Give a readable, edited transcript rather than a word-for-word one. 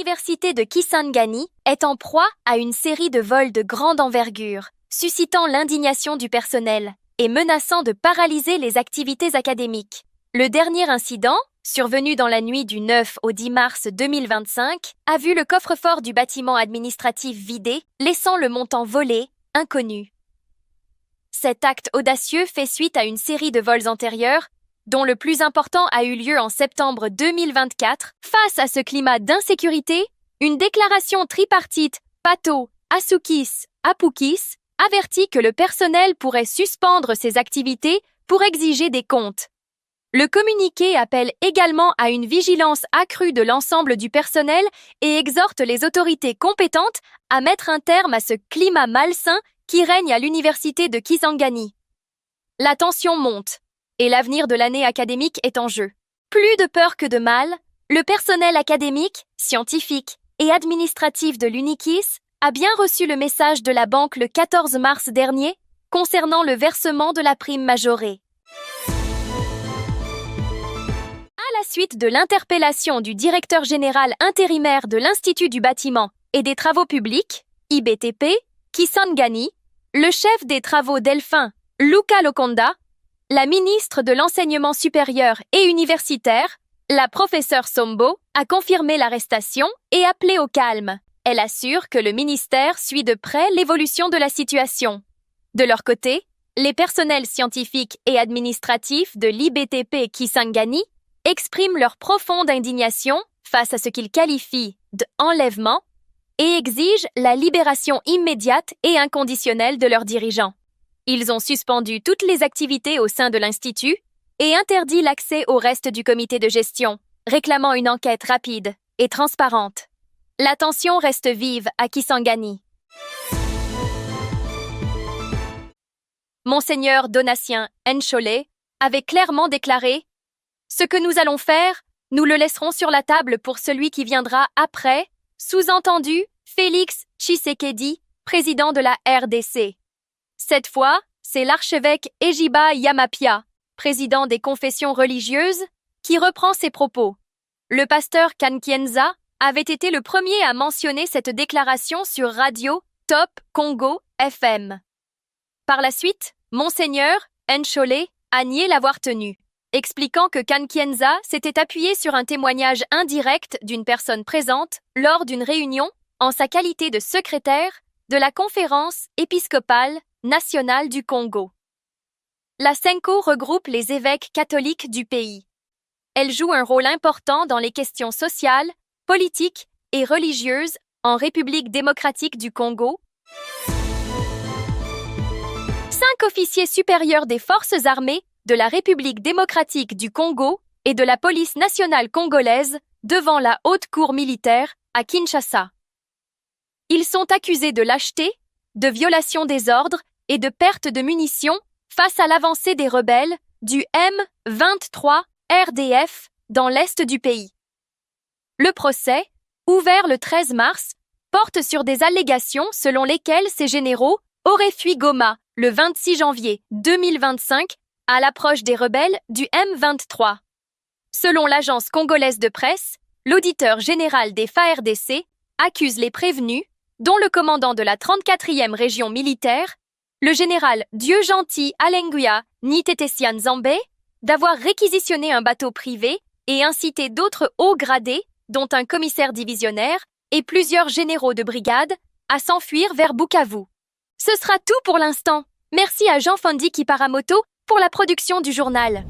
L'université de Kisangani est en proie à une série de vols de grande envergure, suscitant l'indignation du personnel et menaçant de paralyser les activités académiques. Le dernier incident, survenu dans la nuit du 9 au 10 mars 2025, a vu le coffre-fort du bâtiment administratif vidé, laissant le montant volé inconnu. Cet acte audacieux fait suite à une série de vols antérieurs, dont le plus important a eu lieu en septembre 2024. Face à ce climat d'insécurité, une déclaration tripartite Pato, Asukis, Apukis avertit que le personnel pourrait suspendre ses activités pour exiger des comptes. Le communiqué appelle également à une vigilance accrue de l'ensemble du personnel et exhorte les autorités compétentes à mettre un terme à ce climat malsain qui règne à l'université de Kisangani. La tension monte et l'avenir de l'année académique est en jeu. Plus de peur que de mal, le personnel académique, scientifique et administratif de l'UNIKIS a bien reçu le message de la banque le 14 mars dernier concernant le versement de la prime majorée. À la suite de l'interpellation du directeur général intérimaire de l'Institut du bâtiment et des travaux publics, IBTP, Kisangani, le chef des travaux Delphin, Luca Lokonda, la ministre de l'Enseignement supérieur et universitaire, la professeure Sombo, a confirmé l'arrestation et appelé au calme. Elle assure que le ministère suit de près l'évolution de la situation. De leur côté, les personnels scientifiques et administratifs de l'IBTP Kisangani expriment leur profonde indignation face à ce qu'ils qualifient d'enlèvement et exigent la libération immédiate et inconditionnelle de leurs dirigeants. Ils ont suspendu toutes les activités au sein de l'Institut et interdit l'accès au reste du comité de gestion, réclamant une enquête rapide et transparente. La tension reste vive à Kisangani. Monseigneur Donatien Nchole avait clairement déclaré « Ce que nous allons faire, nous le laisserons sur la table pour celui qui viendra après », sous-entendu Félix Tshisekedi, président de la RDC. Cette fois, c'est l'archevêque Ejiba Yamapia, président des confessions religieuses, qui reprend ses propos. Le pasteur Kankienza avait été le premier à mentionner cette déclaration sur Radio Top Congo FM. Par la suite, Monseigneur Nchole a nié l'avoir tenue, expliquant que Kankienza s'était appuyé sur un témoignage indirect d'une personne présente lors d'une réunion en sa qualité de secrétaire de la conférence épiscopale nationale du Congo. La Senko regroupe les évêques catholiques du pays. Elle joue un rôle important dans les questions sociales, politiques et religieuses en République démocratique du Congo. 5 officiers supérieurs des forces armées de la République démocratique du Congo et de la police nationale congolaise devant la haute cour militaire à Kinshasa. Ils sont accusés de lâcheté, de violation des ordres et de perte de munitions face à l'avancée des rebelles du M23 RDF dans l'est du pays. Le procès, ouvert le 13 mars, porte sur des allégations selon lesquelles ces généraux auraient fui Goma le 26 janvier 2025 à l'approche des rebelles du M23. Selon l'agence congolaise de presse, l'auditeur général des FARDC accuse les prévenus, dont le commandant de la 34e région militaire, le général Dieu-Gentil Alenguia Nitetesian Zambé, d'avoir réquisitionné un bateau privé et incité d'autres hauts gradés, dont un commissaire divisionnaire et plusieurs généraux de brigade, à s'enfuir vers Bukavu. Ce sera tout pour l'instant. Merci à Jean Fondi Kiparamoto pour la production du journal.